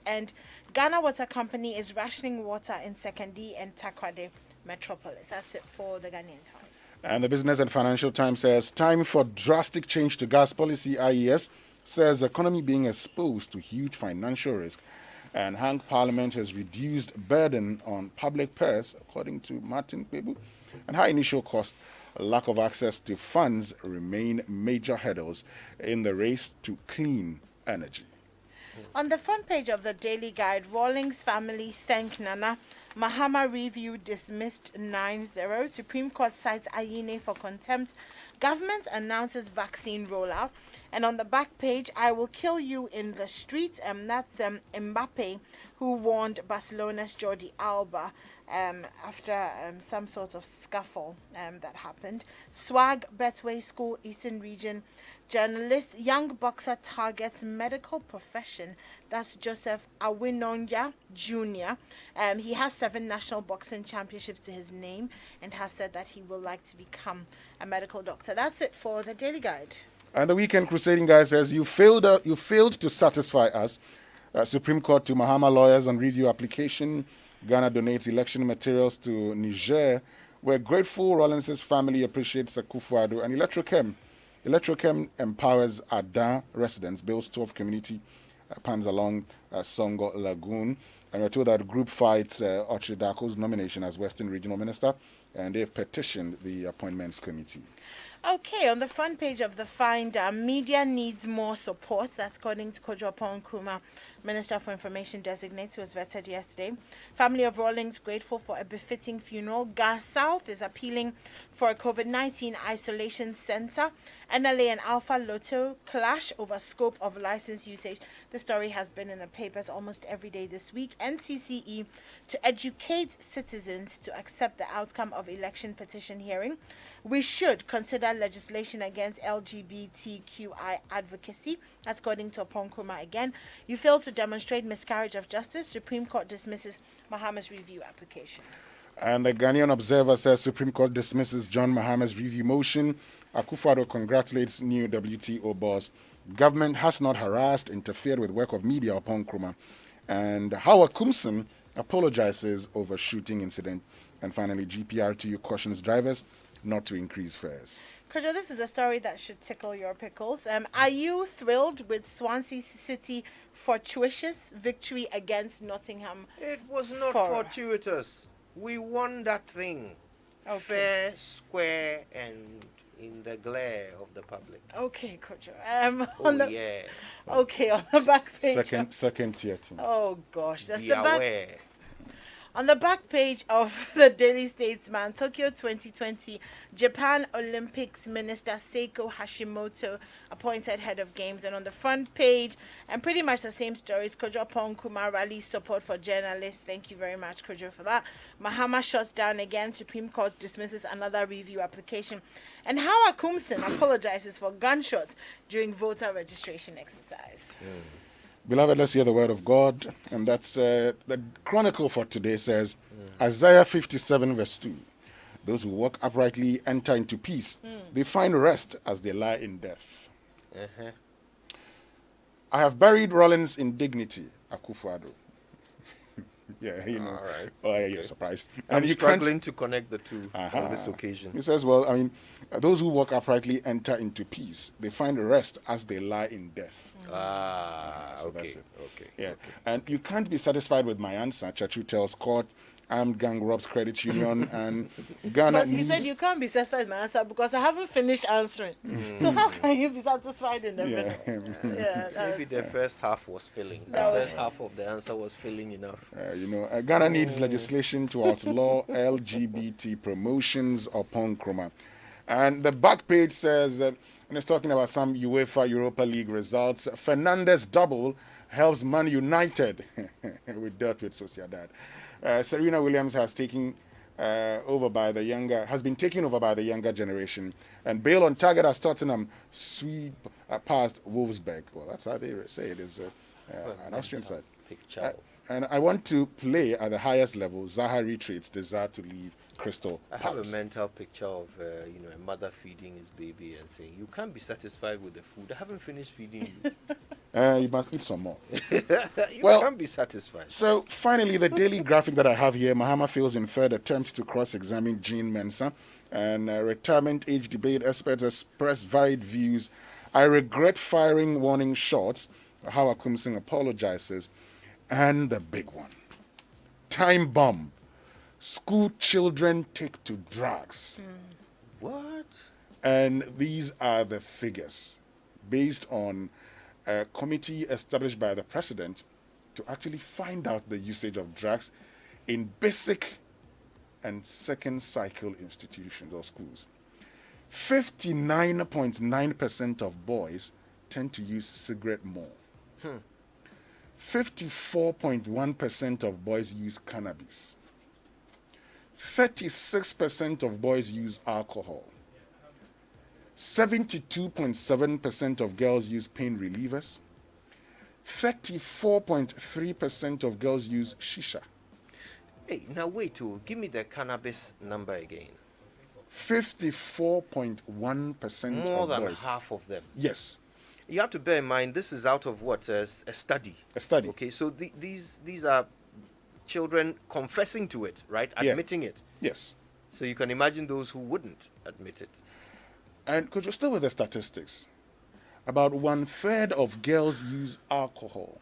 And Ghana Water Company is rationing water in Sekondi and Takrade metropolis. That's it for the Ghanaian Times. And the Business and Financial Times says, time for drastic change to gas policy. IES says economy being exposed to huge financial risk. And Hank Parliament has reduced burden on public purse, according to Martin Pebu. And high initial cost, lack of access to funds remain major hurdles in the race to clean energy. On the front page of the Daily Guide, Rawlings family thank Nana. Mahama review dismissed 9-0. Supreme Court cites Ayine for contempt. Government announces vaccine rollout. And on the back page, I will kill you in the streets. That's Mbappe, who warned Barcelona's Jordi Alba after some sort of scuffle that happened. Swag, Betway School, Eastern Region. Journalist, young boxer targets medical profession. That's Joseph Awinonya Jr. He has 7 national boxing championships to his name and has said that he will like to become a medical doctor. That's it for the Daily Guide. And the Weekend Crusading guy says, you failed to satisfy us. Supreme Court to Mahama lawyers on review application. Ghana donates election materials to Niger. We're grateful Rawlings' family appreciates Akufo-Addo. And Electrochem empowers Adan residents, builds 12 community pans along Songo Lagoon. And we're told that the group fights Ochidako's nomination as Western Regional Minister, and they've petitioned the Appointments Committee. Okay, on the front page of the Finder, media needs more support. That's according to Kojo Nkrumah, Minister for Information designate, who was vetted yesterday. Family of Rawlings grateful for a befitting funeral. Gas South is appealing for a COVID-19 isolation center. NLA and Alpha Lotto clash over scope of license usage. The story has been in the papers almost every day this week. NCCE to educate citizens to accept the outcome of election petition hearing. We should consider legislation against LGBTQI advocacy. That's according to Nkrumah again. You fail to demonstrate miscarriage of justice. Supreme Court dismisses Mahama's review application. And the Ghanaian Observer says Supreme Court dismisses John Mahama's review motion. Akufo-Addo congratulates new WTO boss. Government has not harassed, interfered with work of media upon Nkrumah. And Howard Kumson apologizes over shooting incident. And finally, GPRTU cautions drivers not to increase fares. Kojo, this is a story that should tickle your pickles. Are you thrilled with Swansea City fortuitous victory against Nottingham? It was not fortuitous. We won that thing. Okay. Fair, square, and in the glare of the public. Okay, Kojo. Yeah. Okay, on the back page. Second tier team. Oh gosh, that's Be the back. aware. On the back page of the Daily Statesman, Tokyo 2020, Japan Olympics Minister Seiko Hashimoto appointed head of games. And on the front page, and pretty much the same stories, Kojo Nkrumah rallies support for journalists. Thank you very much, Kojo, for that. Mahama shuts down again. Supreme Court dismisses another review application. And Howard Kumson apologizes for gunshots during voter registration exercise. Beloved, let's hear the word of God. And that's the Chronicle for today says, Isaiah 57 verse 2. Those who walk uprightly enter into peace. They find rest as they lie in death. I have buried Rawlings in dignity, Akufo-Addo. Yeah, you know. All right. Oh, yeah, Okay. you're surprised. I'm you struggling to connect the two on this occasion. He says, well, I mean, those who walk uprightly enter into peace. They find rest as they lie in death. So Okay. that's it. Okay. Yeah. And you can't be satisfied with my answer. Chachu tells court, armed gang robs credit union, and Ghana Because he needs... said you can't be satisfied with my answer because I haven't finished answering. So how can you be satisfied in the middle? Yeah, Maybe the first half was filling. The That was- first half of the answer was filling enough. Ghana needs legislation to outlaw LGBT promotions upon Nkrumah. And the back page says, and it's talking about some UEFA Europa League results. Fernandes double helps Man United. We dealt with Sociedad. Serena Williams has been taken over by the younger generation. And Bale on target as Tottenham sweep past Wolfsburg. Well, that's how they say it is an Austrian side. Picture. And I want to play at the highest level. Zaha retreats desire to leave Crystal I have a Palace. mental picture of a mother feeding his baby and saying, "You can't be satisfied with the food. I haven't finished feeding you." You must eat some more. You Well, can't be satisfied. So finally, the daily graphic that I have here, Mahama fails in third attempt to cross-examine Jean Mensa. And retirement age debate experts express varied views. I regret firing warning shots. Hawa Kumsing apologizes. And the big one, time bomb. School children take to drugs. What? And these are the figures based on a committee established by the president to actually find out the usage of drugs in basic and second cycle institutions or schools. 59.9% of boys tend to use cigarette more. 54.1% of boys use cannabis. 36% of boys use alcohol. 72.7% of girls use pain relievers. 34.3% of girls use shisha. Hey, now wait, give me the cannabis number again. 54.1% More of than boys. half of them. Yes, You have to bear in mind this is out of what, a study. a study. Okay, so these are children confessing to it, right? Yeah. Admitting it. Yes. So you can imagine those who wouldn't admit it. And could you still with the statistics? About 1/3 of girls use alcohol.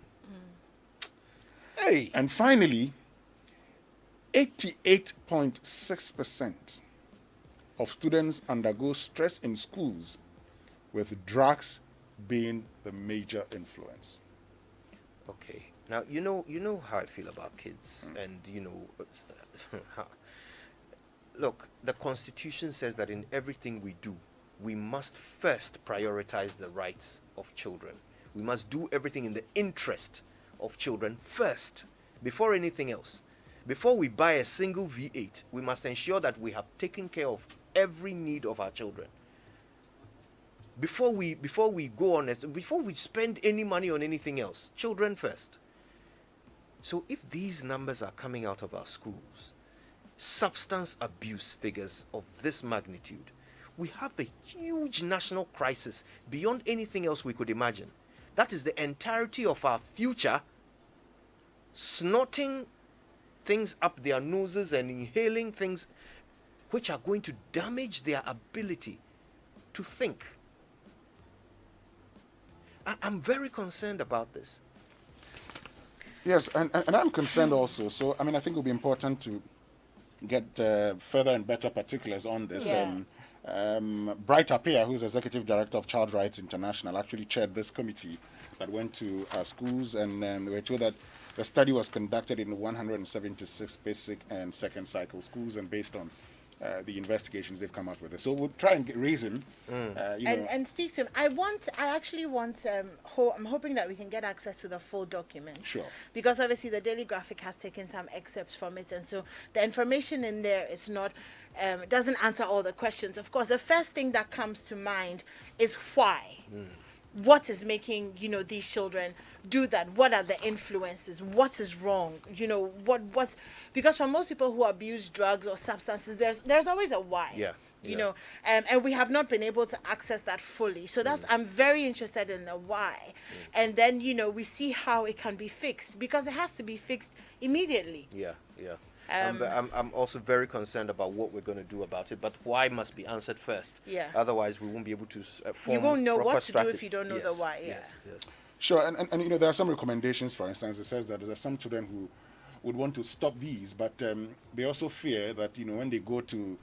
Hey, And finally, 88.6% of students undergo stress in schools, with drugs being the major influence. okay. Now you know how I feel about kids, and look, the Constitution says that in everything we do, we must first prioritize the rights of children. We must do everything in the interest of children first, before anything else. Before we buy a single V8, we must ensure that we have taken care of every need of our children. Before we go on, before we spend any money on anything else, children first. So if these numbers are coming out of our schools, substance abuse figures of this magnitude, we have a huge national crisis beyond anything else we could imagine. That is the entirety of our future snorting things up their noses and inhaling things which are going to damage their ability to think. I'm very concerned about this. Yes, and I'm concerned also. So, I mean, I think it would be important to get further and better particulars on this. Yeah. Bright Appiah, who's Executive Director of Child Rights International, actually chaired this committee that went to schools, and they were told that the study was conducted in 176 basic and second cycle schools, and based on the investigations they've come up with it. So we'll try and raise him. And speak to him. I actually want. I'm hoping that we can get access to the full document. Sure. Because obviously the Daily Graphic has taken some excerpts from it, and so the information in there is not. Doesn't answer all the questions. Of course, the first thing that comes to mind is why. What is making these children do that? What are the influences? What is wrong? What's because for most people who abuse drugs or substances, there's always a why. Yeah. And we have not been able to access that fully. So that's I'm very interested in the why, and then we see how it can be fixed, because it has to be fixed immediately. Yeah. I'm also very concerned about what we're going to do about it, but why must be answered first. Yeah. Otherwise, we won't be able to form. You won't know proper what to do strategy. if you don't know the Yes, why. Yeah. yes. Sure, and there are some recommendations. For instance, it says that there are some children who would want to stop these, but they also fear that when they go to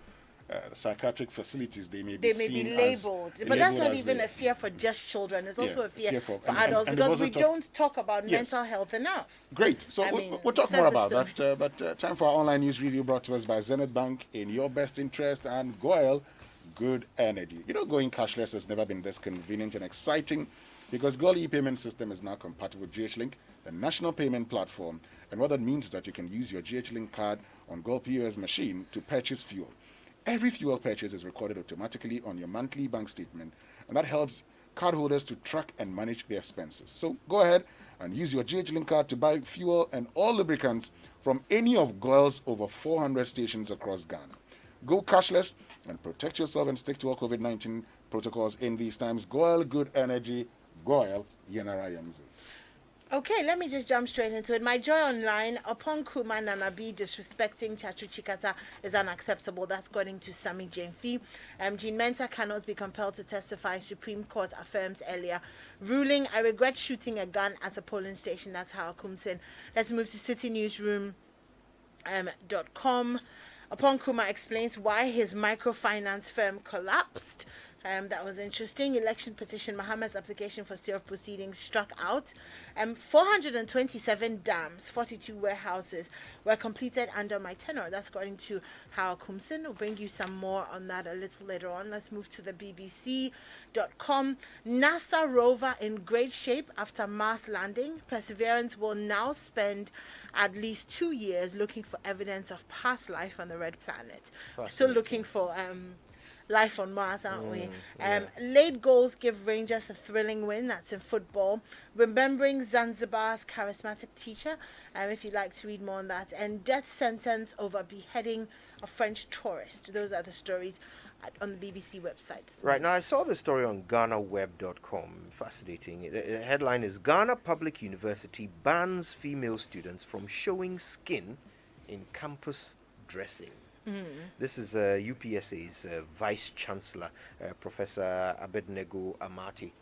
psychiatric facilities, they may be labeled. But that's not even a fear for just children. It's also a fear for adults, because we don't talk about mental health enough. Great. So we'll talk more about that. But time for our online news review brought to us by Zenith Bank, in your best interest, and Goyle Good Energy. Going cashless has never been this convenient and exciting, because Goyle e-payment system is now compatible with GH-Link, the national payment platform. And what that means is that you can use your GH-Link card on Goyle POS machine to purchase fuel. Every fuel purchase is recorded automatically on your monthly bank statement, and that helps cardholders to track and manage their expenses. So go ahead and use your GH-Link card to buy fuel and all lubricants from any of Goyle's over 400 stations across Ghana. Go cashless and protect yourself and stick to all COVID-19 protocols in these times. Goyle Good Energy, Goyle Yenarayamzi. Okay, let me just jump straight into it. My joy online, upon Kuma Nanabi disrespecting Chachu Chikata is unacceptable. That's according to Sami Jenfi. Jean Mensah cannot be compelled to testify, Supreme Court affirms earlier. Ruling, I regret shooting a gun at a polling station. That's how Kumsin. Let's move to citynewsroom.com. Upon Kuma explains why his microfinance firm collapsed. That was interesting. Election petition, Mahama's application for stay of proceedings struck out. 427 dams, 42 warehouses were completed under my tenure. That's according to Hao Kumsin. We'll bring you some more on that a little later on. Let's move to the BBC.com. NASA rover in great shape after Mars landing. Perseverance will now spend at least 2 years looking for evidence of past life on the red planet. Still looking for life on Mars, aren't we? Late goals give Rangers a thrilling win. That's in football. Remembering Zanzibar's charismatic teacher, if you'd like to read more on that. And death sentence over beheading a French tourist. Those are the stories on the BBC website. Right, now I saw the story on GhanaWeb.com. Fascinating. The headline is Ghana Public University bans female students from showing skin in campus dressing. This is UPSA's Vice Chancellor, Professor Abednego Amati,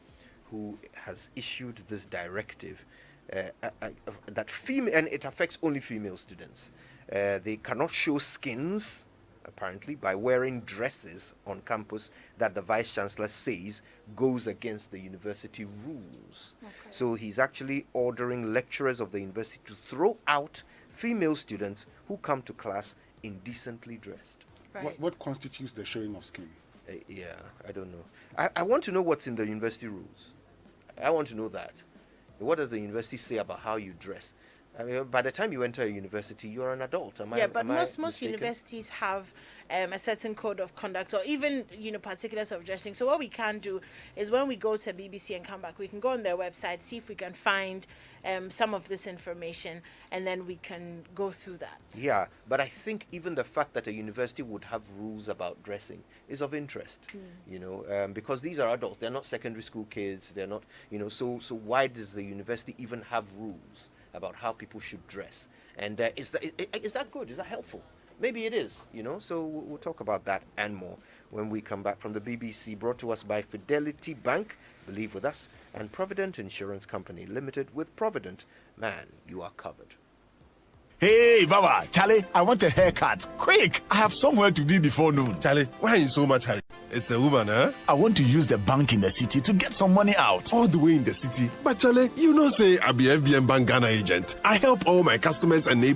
who has issued this directive that female, and it affects only female students. They cannot show skins, apparently, by wearing dresses on campus that the Vice Chancellor says goes against the university rules. So he's actually ordering lecturers of the university to throw out female students who come to class indecently dressed. Right. What constitutes the showing of skin? Yeah, I don't know. I want to know what's in the university rules. I want to know that. What does the university say about how you dress? I mean, by the time you enter a university, you're an adult. But most universities have a certain code of conduct, or even particulars of dressing. So what we can do is when we go to BBC and come back, we can go on their website, see if we can find some of this information, and then we can go through that. Yeah, but I think even the fact that a university would have rules about dressing is of interest, because these are adults. They're not secondary school kids. They're not, so why does the university even have rules about how people should dress? And is that good? Is that helpful? Maybe it is, so we'll talk about that and more when we come back from the BBC, brought to us by Fidelity Bank, believe with us, and Provident Insurance Company Limited. With Provident, man, you are covered. Hey, Baba, Charlie, I want a haircut. Quick, I have somewhere to be before noon. Charlie, why are you so much hurry? It's a woman, huh? I want to use the bank in the city to get some money out. All the way in the city. But Charlie, say I be FBN Bank Ghana agent. I help all my customers and neighbors